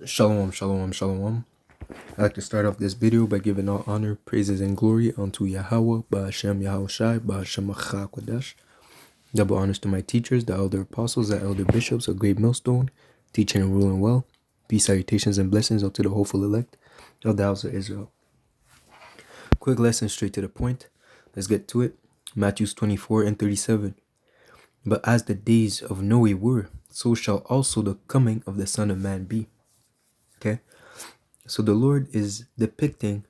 Shalom, shalom, shalom. I'd like to start off this video by giving all honor, praises, and glory unto Yahweh, Ba'ashem Yahushai, Ba'ashem Kodesh. Double honors to my teachers, the elder apostles, the elder bishops, a great millstone, teaching and ruling well. Peace, salutations, and blessings unto the hopeful elect of the house of Israel. Quick lesson, straight to the point. Let's get to it. Matthew 24 and 37. But as the days of Noah were, so shall also the coming of the Son of Man be. Okay? So the Lord is depicting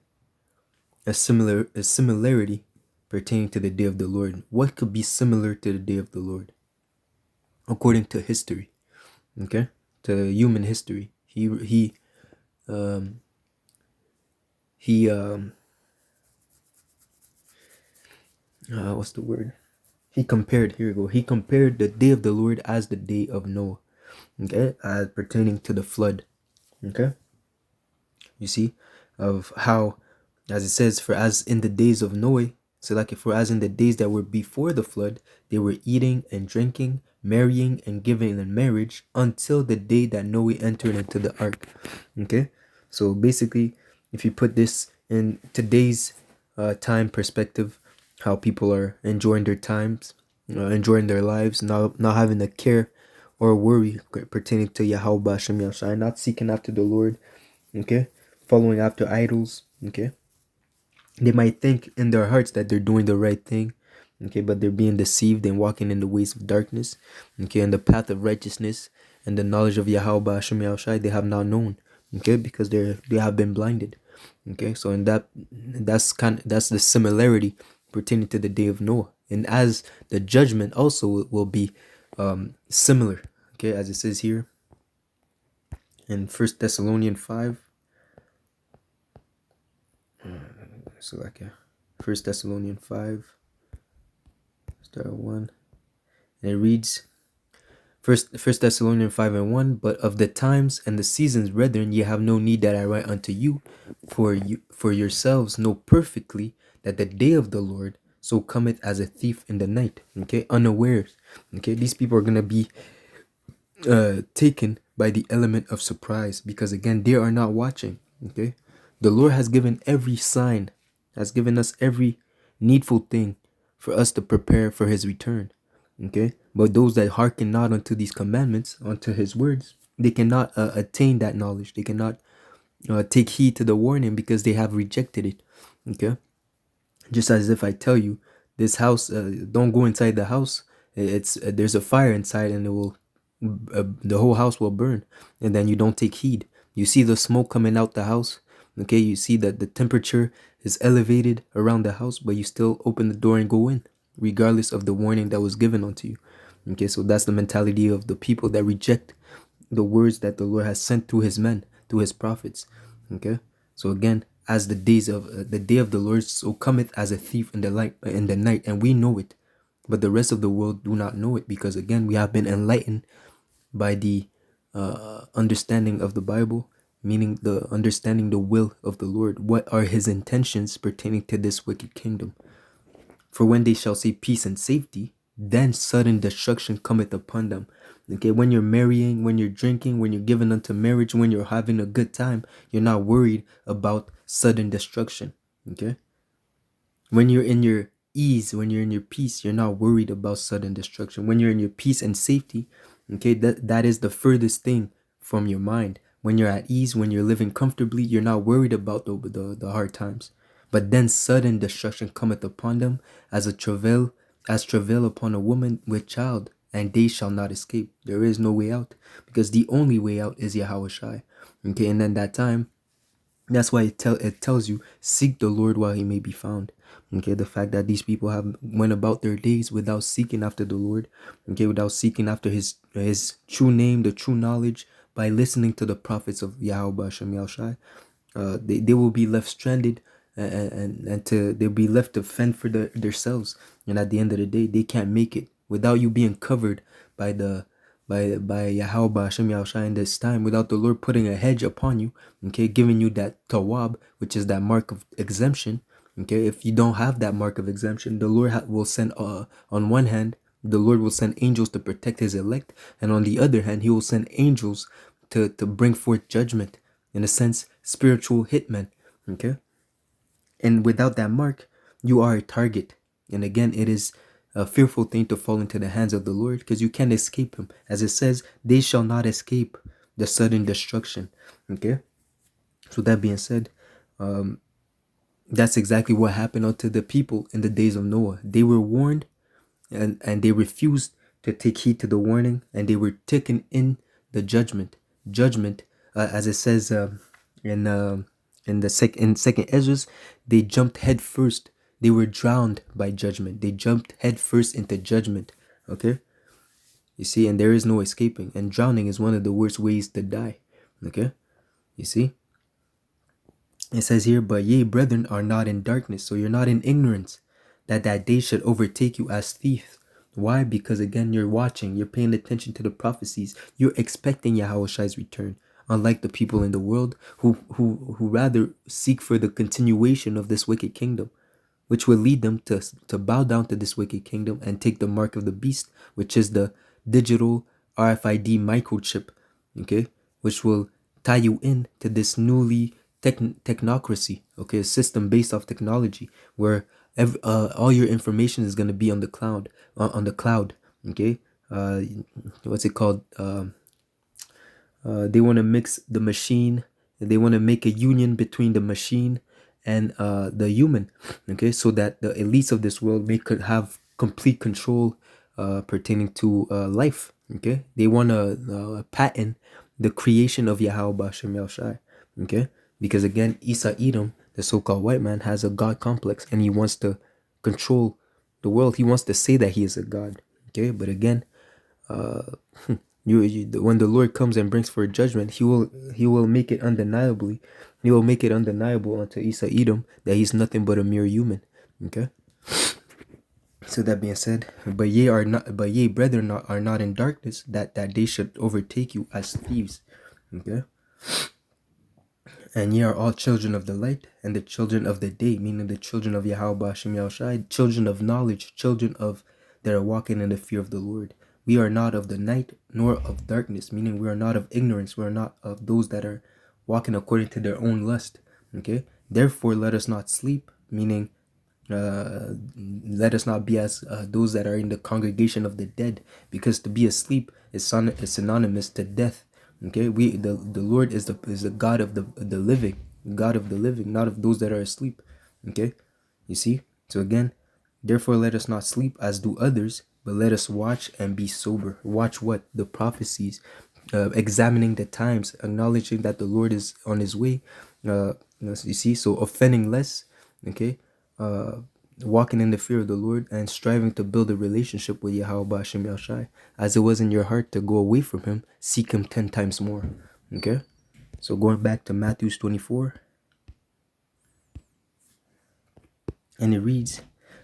a similarity pertaining to the day of the Lord. What could be similar to the day of the Lord? According to history, okay, to human history, um he what's the word? He compared, here we go. He compared the day of the Lord as the day of Noah, okay, as pertaining to the flood, okay. You see, of how, as it says, for as in the days of Noah, so like for as in the days that were before the flood, they were eating and drinking, marrying and giving in marriage until the day that Noah entered into the ark. Okay, so basically, if you put this in today's time perspective, how people are enjoying their times, enjoying their lives, not having a care or worry pertaining to Yahweh Bashem Yahshai, not seeking after the Lord, okay, following after idols, okay. They might think in their hearts that they're doing the right thing, okay, but they're being deceived and walking in the ways of darkness, okay, and the path of righteousness and the knowledge of Yahweh Hashem Yahushai they have not known, okay, because they have been blinded, okay. So in that's the similarity pertaining to the day of Noah, and as the judgment also will be similar, okay, as it says here in First Thessalonians 5. So like First Thessalonians 5, start 1, and it reads, First Thessalonians 5 and 1, but of the times and the seasons, brethren, ye have no need that I write unto you, for yourselves know perfectly that the day of the Lord so cometh as a thief in the night, okay, unawares, okay. These people are gonna be taken by the element of surprise, because again they are not watching, okay. The Lord has given every sign, has given us every needful thing for us to prepare for his return, okay. But those that hearken not unto these commandments, unto his words, they cannot attain that knowledge. They cannot take heed to the warning because they have rejected it, okay. Just as if I tell you, this house, don't go inside the house, it's there's a fire inside and it will the whole house will burn, and then you don't take heed. You see the smoke coming out the house, okay, you see that the temperature is elevated around the house, but you still open the door and go in regardless of the warning that was given unto you, okay. So that's the mentality of the people that reject the words that the Lord has sent through his men, through his prophets, okay. So again, as the days of the day of the Lord so cometh as a thief in the night, and we know it, but the rest of the world do not know it, because again we have been enlightened by the understanding of the Bible, meaning the understanding the will of the Lord. What are his intentions pertaining to this wicked kingdom? For when they shall say peace and safety, then sudden destruction cometh upon them. Okay, when you're marrying, when you're drinking, when you're given unto marriage, when you're having a good time, you're not worried about sudden destruction. Okay, when you're in your ease, when you're in your peace, you're not worried about sudden destruction. When you're in your peace and safety, okay, that is the furthest thing from your mind. When you're at ease, when you're living comfortably, you're not worried about the hard times. But then sudden destruction cometh upon them as travail upon a woman with child, and they shall not escape. There is no way out, because the only way out is Yahweh Shai. Okay, and then that time, that's why it tells you, seek the Lord while he may be found. Okay, the fact that these people have went about their days without seeking after the Lord, okay, without seeking after his true name, the true knowledge, by listening to the prophets of Yahweh Hashem Yahushai, they will be left stranded, and they'll be left to fend for themselves. And at the end of the day, they can't make it without you being covered by the by Yahweh Hashem Yahushua in this time, without the Lord putting a hedge upon you, okay, giving you that tawab, which is that mark of exemption. Okay, if you don't have that mark of exemption, the Lord will send on one hand, the Lord will send angels to protect his elect, and on the other hand, he will send angels to bring forth judgment, in a sense, spiritual hitmen. Okay, and without that mark, you are a target. And again, it is a fearful thing to fall into the hands of the Lord, because you can't escape him. As it says, they shall not escape the sudden destruction. Okay, so that being said, that's exactly what happened unto the people in the days of Noah. They were warned, and they refused to take heed to the warning, and they were taken in the judgment, as it says, in second Ezra's, they jumped head first. They were drowned by judgment. They jumped head first into judgment. Okay, you see, and there is no escaping, and drowning is one of the worst ways to die. Okay, you see, it says here, but ye, brethren, are not in darkness. So you're not in ignorance that that day should overtake you as thieves. Why? Because again, you're watching, you're paying attention to the prophecies, you're expecting Yahweh's return. Unlike the people in the world who rather seek for the continuation of this wicked kingdom, which will lead them to bow down to this wicked kingdom and take the mark of the beast, which is the digital RFID microchip, okay, which will tie you in to this newly technocracy, okay, a system based off technology where all your information is going to be on the cloud, okay. What's it called? They want to mix the machine. They want to make a union between the machine and the human, okay, so that the elites of this world could have complete control pertaining to life. Okay, they want to patent the creation of Yahweh Bashem Yahushai. Okay, because again, Isa Edom, the so-called white man, has a god complex, and he wants to control the world. He wants to say that he is a god. Okay, but again, when the Lord comes and brings for judgment, he will make it undeniably. He will make it undeniable unto Isa Edom that he's nothing but a mere human. Okay. So that being said, but ye brethren are not in darkness, that they should overtake you as thieves. Okay. And ye are all children of the light and the children of the day, meaning the children of Yahweh Hashem Yahushai, children of knowledge, children of that are walking in the fear of the Lord. We are not of the night nor of darkness, meaning we are not of ignorance. We are not of those that are walking according to their own lust. Okay. Therefore, let us not sleep, meaning let us not be as those that are in the congregation of the dead, because to be asleep is synonymous to death. Okay, the Lord is the God of the living, God of the living, not of those that are asleep. Okay, you see. So again, therefore let us not sleep as do others, but let us watch and be sober. Watch what? The prophecies, examining the times, acknowledging that the Lord is on his way. You see, so offending less. Okay, walking in the fear of the Lord and striving to build a relationship with Yahweh Hashem Yahushai, as it was in your heart to go away from him, seek him 10 times more. Okay, so going back to Matthew 24, and it reads,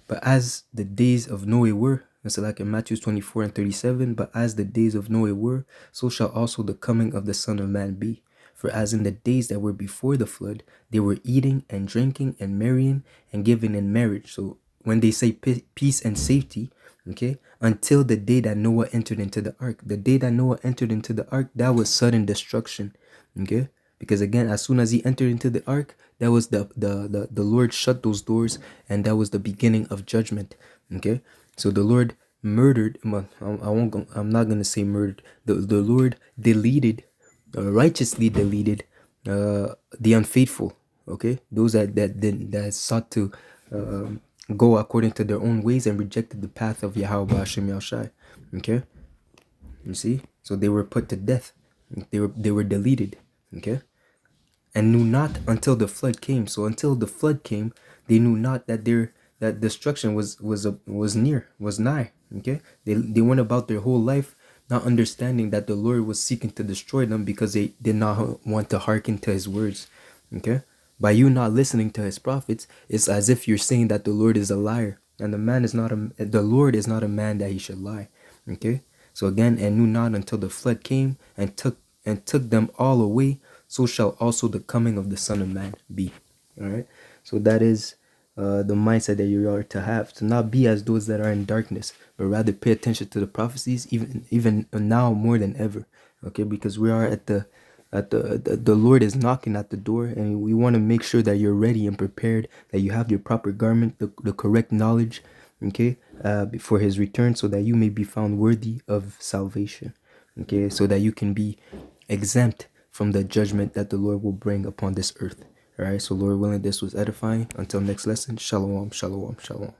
but as the days of Noah were, it's like in Matthew 24 and 37, but as the days of Noah were, so shall also the coming of the Son of Man be. For as in the days that were before the flood, they were eating and drinking and marrying and giving in marriage. So when they say peace and safety, okay, until the day that Noah entered into the ark. The day that Noah entered into the ark, that was sudden destruction. Okay, because again, as soon as he entered into the ark, that was the Lord shut those doors, and that was the beginning of judgment. Okay, so the Lord murdered. I'm not gonna say murdered. The Lord deleted, righteously deleted, the unfaithful. Okay, those that sought to go according to their own ways and rejected the path of Yahweh Hashem Yahushai. Okay, you see, so they were put to death. They were deleted. Okay, and knew not until the flood came. So until the flood came, they knew not that that destruction was nigh. Okay, they went about their whole life not understanding that the Lord was seeking to destroy them because they did not want to hearken to his words. Okay, by you not listening to his prophets, it's as if you're saying that the Lord is a liar, and the Lord is not a man that he should lie. Okay, so again, and knew not until the flood came and took them all away, so shall also the coming of the Son of Man be. All right, so that is the mindset that you are to have, to not be as those that are in darkness, but rather pay attention to the prophecies, even now more than ever. Okay, because we are the Lord is knocking at the door, and we want to make sure that you're ready and prepared, that you have your proper garment, the correct knowledge, okay, before his return, so that you may be found worthy of salvation, okay, so that you can be exempt from the judgment that the Lord will bring upon this earth. All right, so Lord willing, this was edifying. Until next lesson, shalom, shalom, shalom.